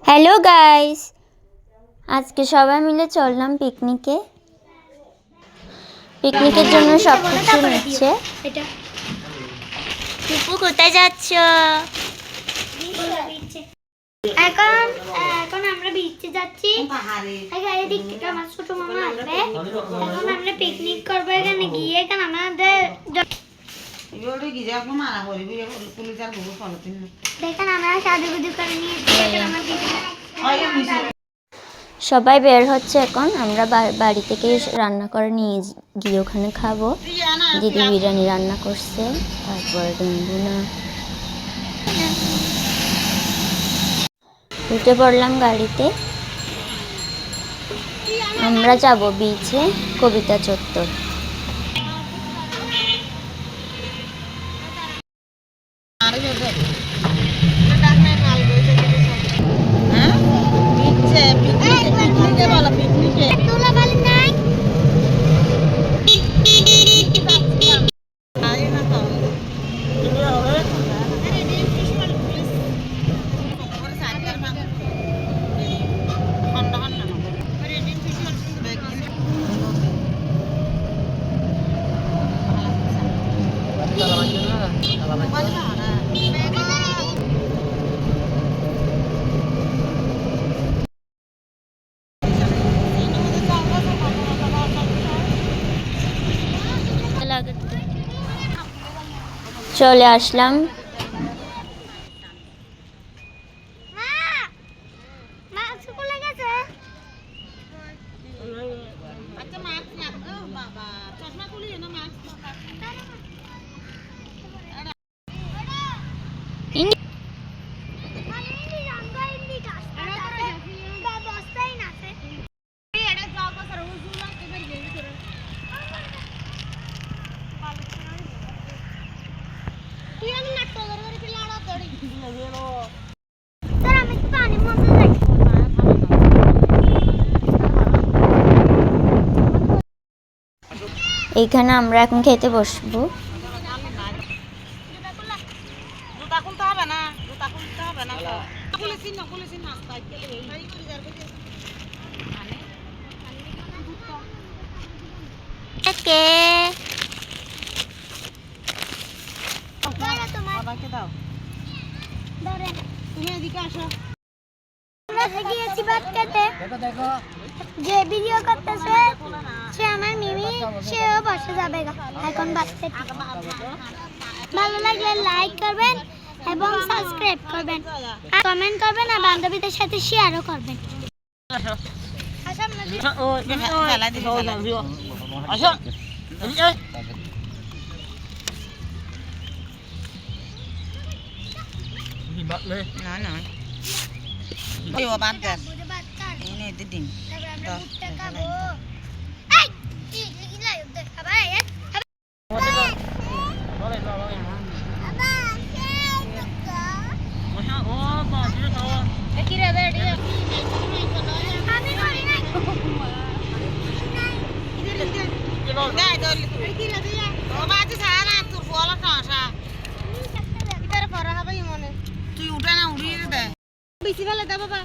Hello guys, আজকে সবাই মিলে চললাম পিকনিকের জন্য সব কিছু নিচ্ছে। টুপু কোথায় যাচ্ছ? এখন এখন আমরা বিচে যাচ্ছি। এদিক থেকে আমার ছোট মামা আসবে। এখন আমরা পিকনিক করবো এখানে গিয়ে। এখানে আমাদের দেখেন আমরা সাজুগুজু করে নিয়েছি। সবাই বের হচ্ছে এখন। আমরা বাড়ি থেকে রান্না করে নিয়ে গিয়ে ওখানে খাবো। দিদি বিরিয়ানি রান্না করছে, তারপর ডিম্বুনা। উঠে পড়লাম গাড়িতে। আমরা যাব বিচে, কবিতা চত্বর। চলে আসলাম। এইখানে আমরা এখন খেতে বসবো। যে ভিডিও করতেছে সে আমার মিমি, সেও বসে যাবে এখন বাচ্চা। ভালো লাগলে লাইক করবেন এবং সাবস্ক্রাইব করবেন, কমেন্ট করবেন আর বান্ধবীদের সাথে শেয়ারও করবেন। ini itu ding. তুই উঠে না উড়িয়ে দে বেশি ফেলে দে বাবা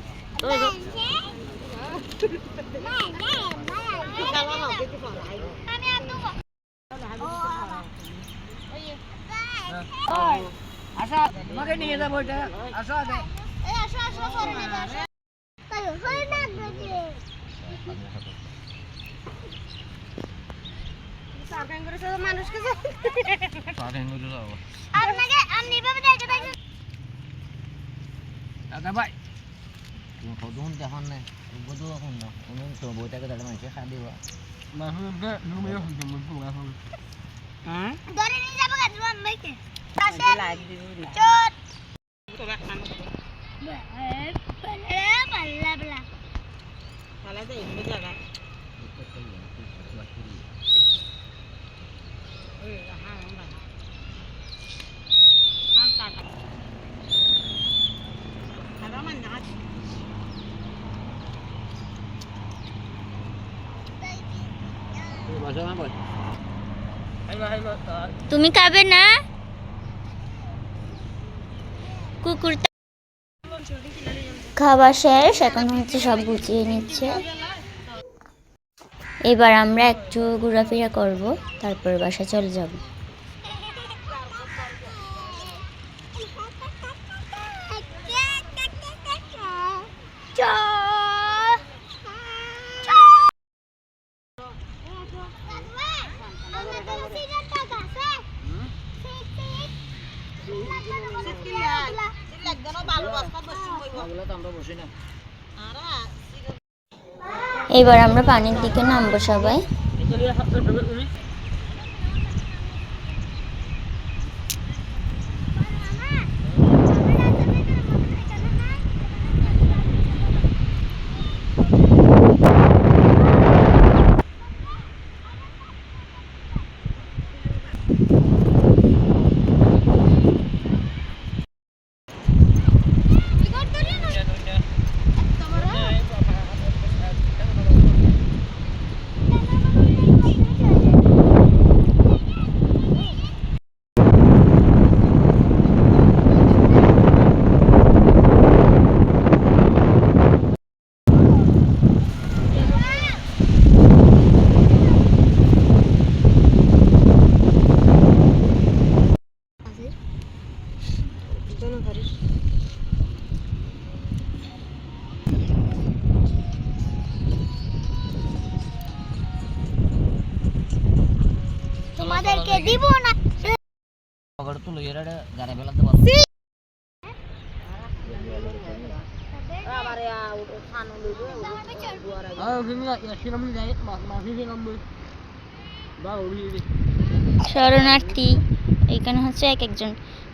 আশা তোমাকে নিয়ে যাবো এটা আসো আগে আসো আসো করে নিয়ে আসো তাই হয় না সার্কেল করে সব মানুষকে সার্কেল করে যাও আপনাকে আমি নিভাবে দেখে দেখে দাদা ভাই তুমি কতক্ষণ দেখান না বুঝো এখন না উনি তো বইটাকে দাঁড়া মানুষে খা দিবা মানুষকে নুমে হচ্ছে মুখ এখন হ্যাঁ ধরে নিয়ে যাবো গাড়ি আমাকে কাছে লাইক দিবি না চট তো রাখনা পাল্লা পাল্লা পাল্লা দে ইমে জায়গা ওই হ্যাঁ আমরা হান কাটা ada mana তুমি খাবে না? কুকুর খাওয়া শেষ, এখন হচ্ছে সব গুছিয়ে নিচ্ছে। এবার আমরা একটু ঘোরাফেরা করব, তারপর বাসা চলে যাব। এবার আমরা পানির দিকে নামবো সবাই। তোমাদেরকে দিব না। পকেট তুলে এরা গাড়ি বেলাতে পারবো। শরণার্থী এখানে হচ্ছে এক একজন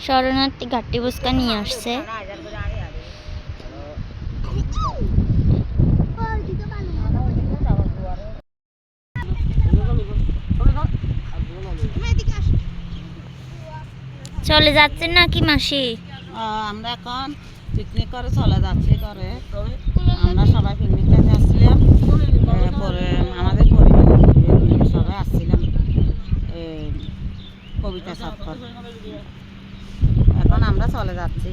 শরণার্থী ঘাটতি বুসকা নিয়ে আসছে। চলে যাচ্ছেন নাকি মাসি? আমরা এখন পিকনিক করে চলে যাচ্ছি। করে আমরা সবাই পিকনিক খেতে আসছিলাম, পরে আমাদের পরিবার সবাই আসছিলাম কবিতা সফর। এখন আমরা চলে যাচ্ছি,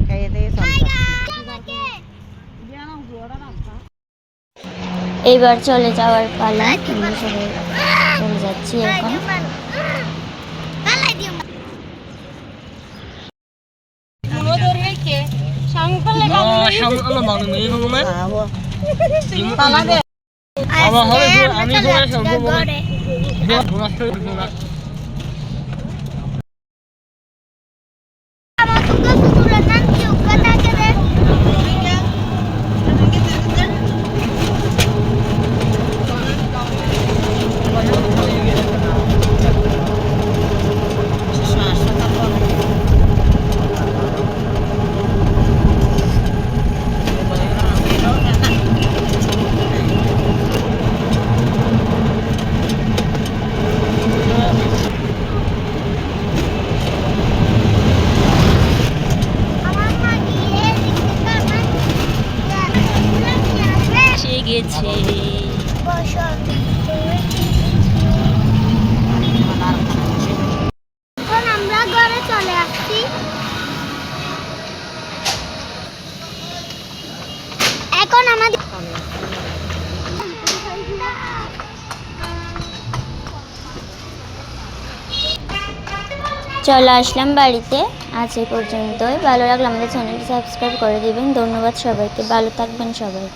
খাইয়ে দিয়ে চলে যাচ্ছি। এইবার চলে যাওয়ার পালা, আমরা সবাই চলে যাচ্ছি এখন। গেছে এখন আমরা ঘরে চলে আসছি। এখন আমাদের চলে আসলাম বাড়িতে। আজ এই পর্যন্তই। ভালো লাগলে আমাদের চ্যানেলটি সাবস্ক্রাইব করে দিবেন। ধন্যবাদ সবাইকে, ভালো থাকবেন সবাই।